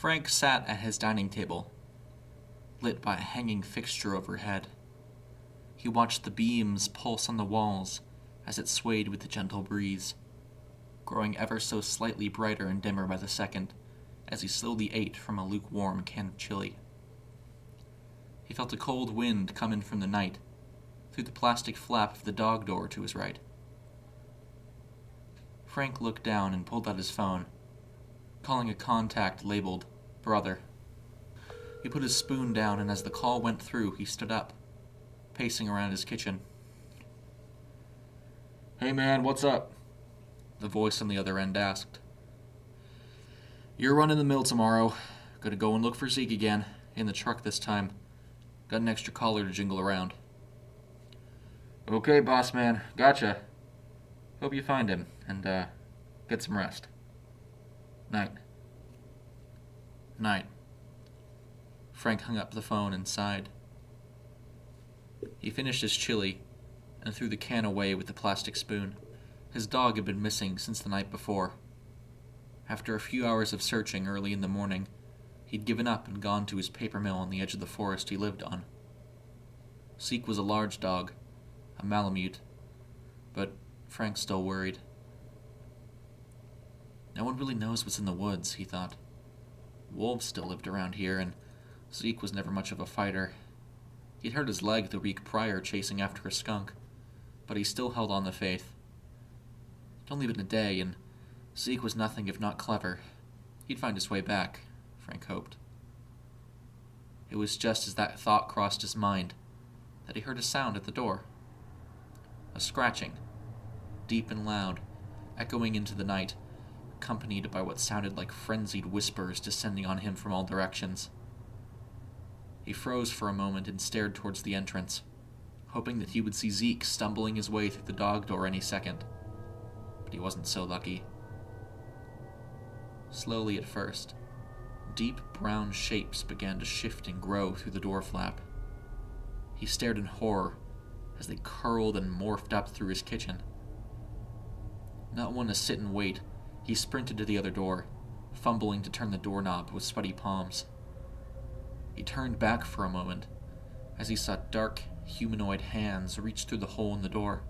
Frank sat at his dining table, lit by a hanging fixture overhead. He watched the beams pulse on the walls as it swayed with the gentle breeze, growing ever so slightly brighter and dimmer by the second as he slowly ate from a lukewarm can of chili. He felt a cold wind come in from the night, through the plastic flap of the dog door to his right. Frank looked down and pulled out his phone, calling a contact labeled Brother. He put his spoon down, and as the call went through, he stood up, pacing around his kitchen. "Hey man, what's up?" the voice on the other end asked. "You're running the mill tomorrow. Gonna go and look for Zeke again, in the truck this time. Got an extra collar to jingle around." "Okay, boss man, gotcha. Hope you find him, and get some rest. Night." Night. Frank hung up the phone and sighed. He finished his chili and threw the can away with the plastic spoon. His dog had been missing since the night before. After a few hours of searching early in the morning, he'd given up and gone to his paper mill on the edge of the forest he lived on. Zeke was a large dog, a Malamute, but Frank still worried. No one really knows what's in the woods, he thought. Wolves still lived around here, and Zeke was never much of a fighter. He'd hurt his leg the week prior chasing after a skunk, but he still held on the faith. It'd only been a day, and Zeke was nothing if not clever. He'd find his way back, Frank hoped. It was just as that thought crossed his mind that he heard a sound at the door. A scratching, deep and loud, echoing into the night, accompanied by what sounded like frenzied whispers descending on him from all directions. He froze for a moment and stared towards the entrance, hoping that he would see Zeke stumbling his way through the dog door any second. But he wasn't so lucky. Slowly at first, deep brown shapes began to shift and grow through the door flap. He stared in horror as they curled and morphed up through his kitchen. Not one to sit and wait, he sprinted to the other door, fumbling to turn the doorknob with sweaty palms. He turned back for a moment as he saw dark, humanoid hands reach through the hole in the door.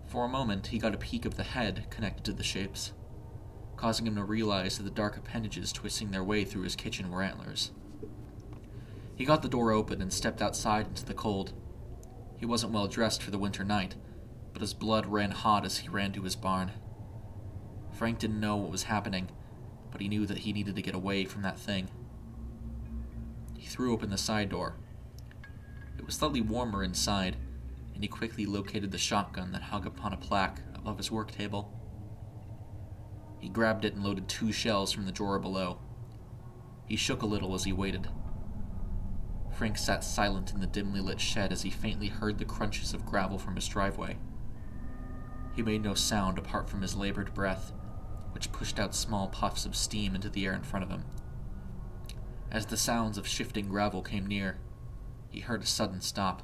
For a moment, he got a peek of the head connected to the shapes, causing him to realize that the dark appendages twisting their way through his kitchen were antlers. He got the door open and stepped outside into the cold. He wasn't well dressed for the winter night, but his blood ran hot as he ran to his barn. Frank didn't know what was happening, but he knew that he needed to get away from that thing. He threw open the side door. It was slightly warmer inside, and he quickly located the shotgun that hung upon a plaque above his work table. He grabbed it and loaded 2 shells from the drawer below. He shook a little as he waited. Frank sat silent in the dimly lit shed as he faintly heard the crunches of gravel from his driveway. He made no sound apart from his labored breath, which pushed out small puffs of steam into the air in front of him. As the sounds of shifting gravel came near, he heard a sudden stop.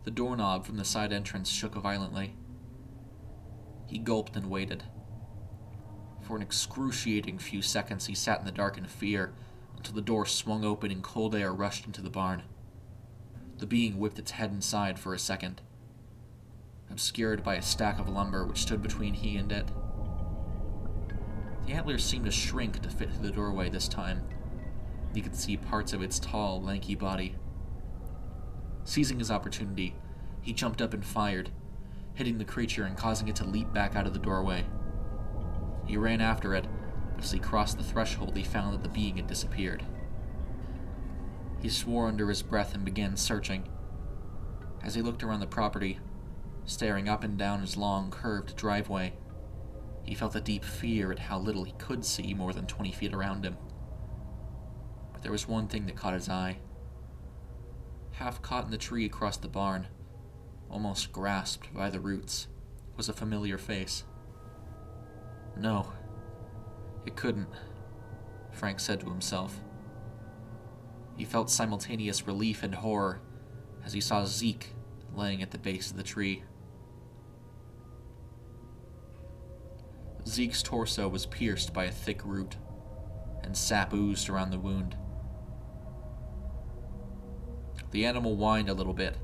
The doorknob from the side entrance shook violently. He gulped and waited. For an excruciating few seconds he sat in the dark in fear, until the door swung open and cold air rushed into the barn. The being whipped its head inside for a second, obscured by a stack of lumber which stood between he and it. The antlers seemed to shrink to fit through the doorway this time. He could see parts of its tall, lanky body. Seizing his opportunity, he jumped up and fired, hitting the creature and causing it to leap back out of the doorway. He ran after it, but as he crossed the threshold, he found that the being had disappeared. He swore under his breath and began searching. As he looked around the property, staring up and down his long, curved driveway, he felt a deep fear at how little he could see more than 20 feet around him. But there was one thing that caught his eye. Half caught in the tree across the barn, almost grasped by the roots, was a familiar face. No, it couldn't, Frank said to himself. He felt simultaneous relief and horror as he saw Zeke laying at the base of the tree. Zeke's torso was pierced by a thick root, and sap oozed around the wound. The animal whined a little bit,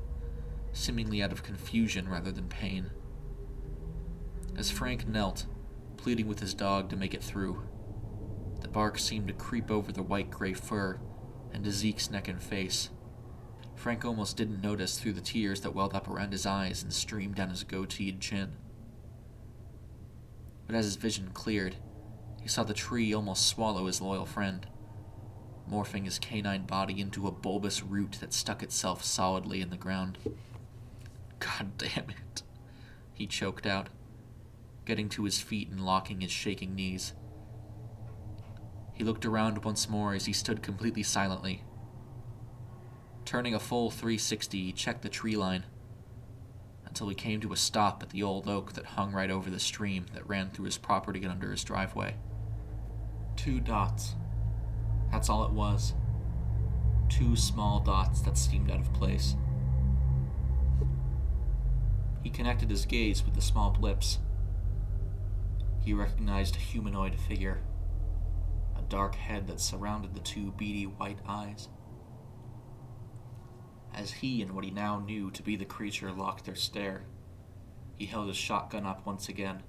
seemingly out of confusion rather than pain. As Frank knelt, pleading with his dog to make it through, the bark seemed to creep over the white-gray fur and to Zeke's neck and face. Frank almost didn't notice through the tears that welled up around his eyes and streamed down his goateed chin. But as his vision cleared, he saw the tree almost swallow his loyal friend, morphing his canine body into a bulbous root that stuck itself solidly in the ground. "God damn it," he choked out, getting to his feet and locking his shaking knees. He looked around once more as he stood completely silently. Turning a full 360, he checked the tree line until he came to a stop at the old oak that hung right over the stream that ran through his property and under his driveway. 2 dots. That's all it was. 2 small dots that seemed out of place. He connected his gaze with the small blips. He recognized a humanoid figure, a dark head that surrounded the 2 beady white eyes. As he and what he now knew to be the creature locked their stare, he held his shotgun up once again.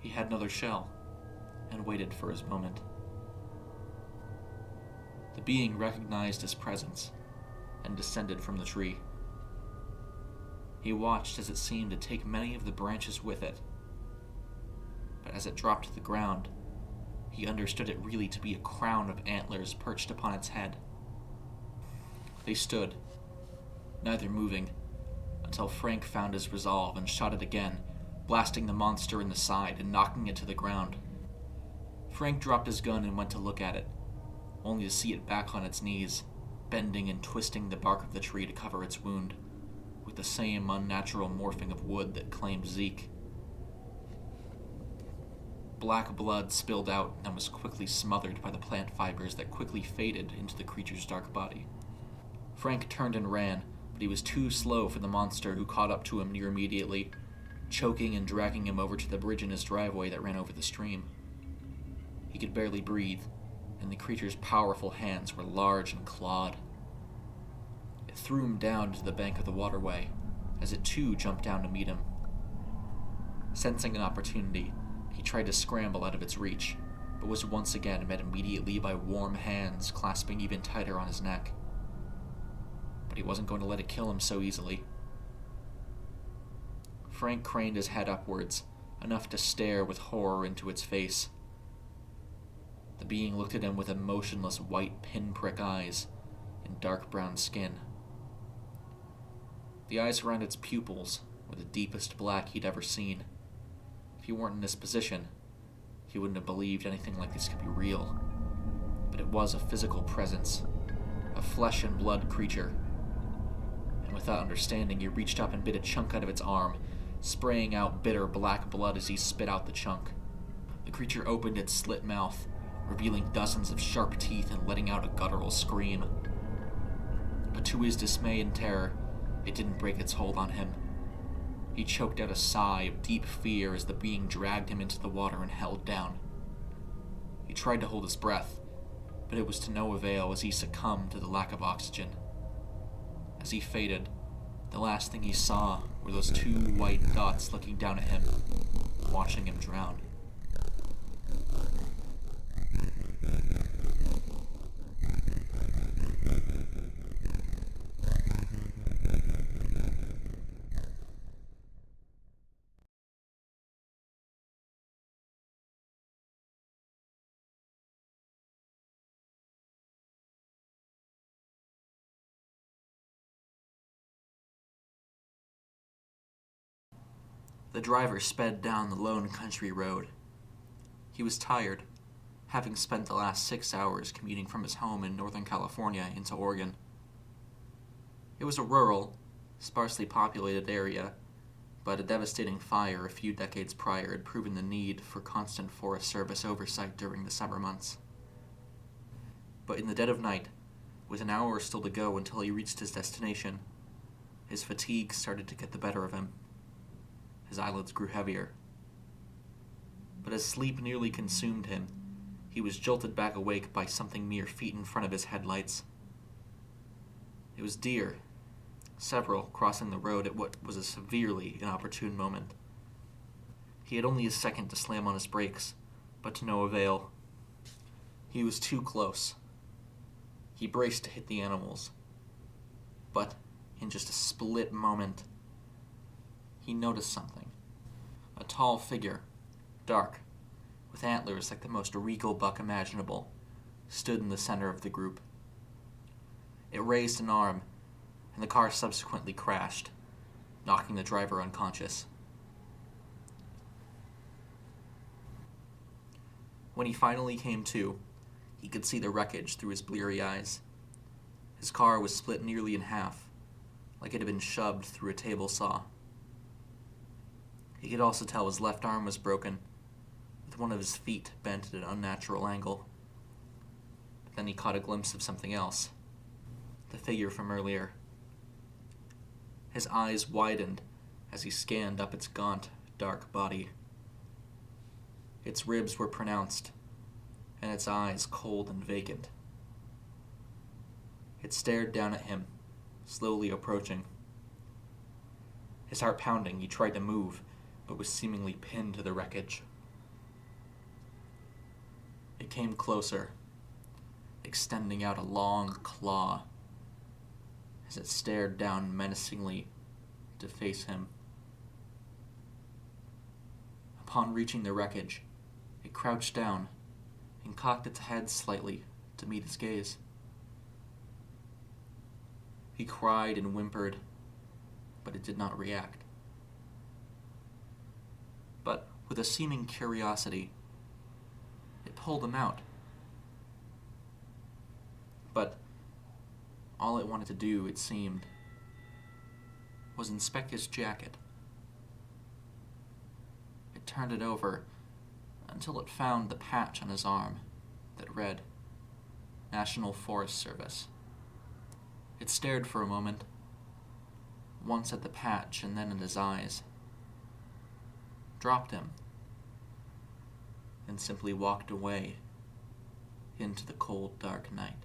He had another shell, and waited for his moment. The being recognized his presence, and descended from the tree. He watched as it seemed to take many of the branches with it, but as it dropped to the ground, he understood it really to be a crown of antlers perched upon its head. They stood, neither moving, until Frank found his resolve and shot it again, blasting the monster in the side and knocking it to the ground. Frank dropped his gun and went to look at it, only to see it back on its knees, bending and twisting the bark of the tree to cover its wound, with the same unnatural morphing of wood that claimed Zeke. Black blood spilled out and was quickly smothered by the plant fibers that quickly faded into the creature's dark body. Frank turned and ran, but he was too slow for the monster, who caught up to him near immediately, choking and dragging him over to the bridge in his driveway that ran over the stream. He could barely breathe, and the creature's powerful hands were large and clawed. It threw him down to the bank of the waterway, as it too jumped down to meet him. Sensing an opportunity, he tried to scramble out of its reach, but was once again met immediately by warm hands clasping even tighter on his neck. But he wasn't going to let it kill him so easily. Frank craned his head upwards, enough to stare with horror into its face. The being looked at him with emotionless white pinprick eyes and dark brown skin. The eyes around its pupils were the deepest black he'd ever seen. If he weren't in this position, he wouldn't have believed anything like this could be real. But it was a physical presence, a flesh and blood creature. And without understanding, he reached up and bit a chunk out of its arm, spraying out bitter black blood as he spit out the chunk. The creature opened its slit mouth, revealing dozens of sharp teeth and letting out a guttural scream. But to his dismay and terror, it didn't break its hold on him. He choked out a sigh of deep fear as the being dragged him into the water and held down. He tried to hold his breath, but it was to no avail as he succumbed to the lack of oxygen. As he faded, the last thing he saw were those 2 white dots looking down at him, watching him drown. The driver sped down the lone country road. He was tired, having spent the last 6 hours commuting from his home in Northern California into Oregon. It was a rural, sparsely populated area, but a devastating fire a few decades prior had proven the need for constant Forest Service oversight during the summer months. But in the dead of night, with an hour still to go until he reached his destination, his fatigue started to get the better of him. His eyelids grew heavier. But as sleep nearly consumed him, he was jolted back awake by something mere feet in front of his headlights. It was deer, several crossing the road at what was a severely inopportune moment. He had only a second to slam on his brakes, but to no avail. He was too close. He braced to hit the animals, but in just a split moment, he noticed something. A tall figure, dark, with antlers like the most regal buck imaginable, stood in the center of the group. It raised an arm, and the car subsequently crashed, knocking the driver unconscious. When he finally came to, he could see the wreckage through his bleary eyes. His car was split nearly in half, like it had been shoved through a table saw. He could also tell his left arm was broken, with one of his feet bent at an unnatural angle. But then he caught a glimpse of something else, the figure from earlier. His eyes widened as he scanned up its gaunt, dark body. Its ribs were pronounced, and its eyes cold and vacant. It stared down at him, slowly approaching. His heart pounding, he tried to move, but was seemingly pinned to the wreckage. It came closer, extending out a long claw as it stared down menacingly to face him. Upon reaching the wreckage, it crouched down and cocked its head slightly to meet his gaze. He cried and whimpered, but it did not react. But with a seeming curiosity, it pulled him out. But all it wanted to do, it seemed, was inspect his jacket. It turned it over until it found the patch on his arm that read, National Forest Service. It stared for a moment, once at the patch and then at his eyes, dropped him, and simply walked away into the cold, dark night.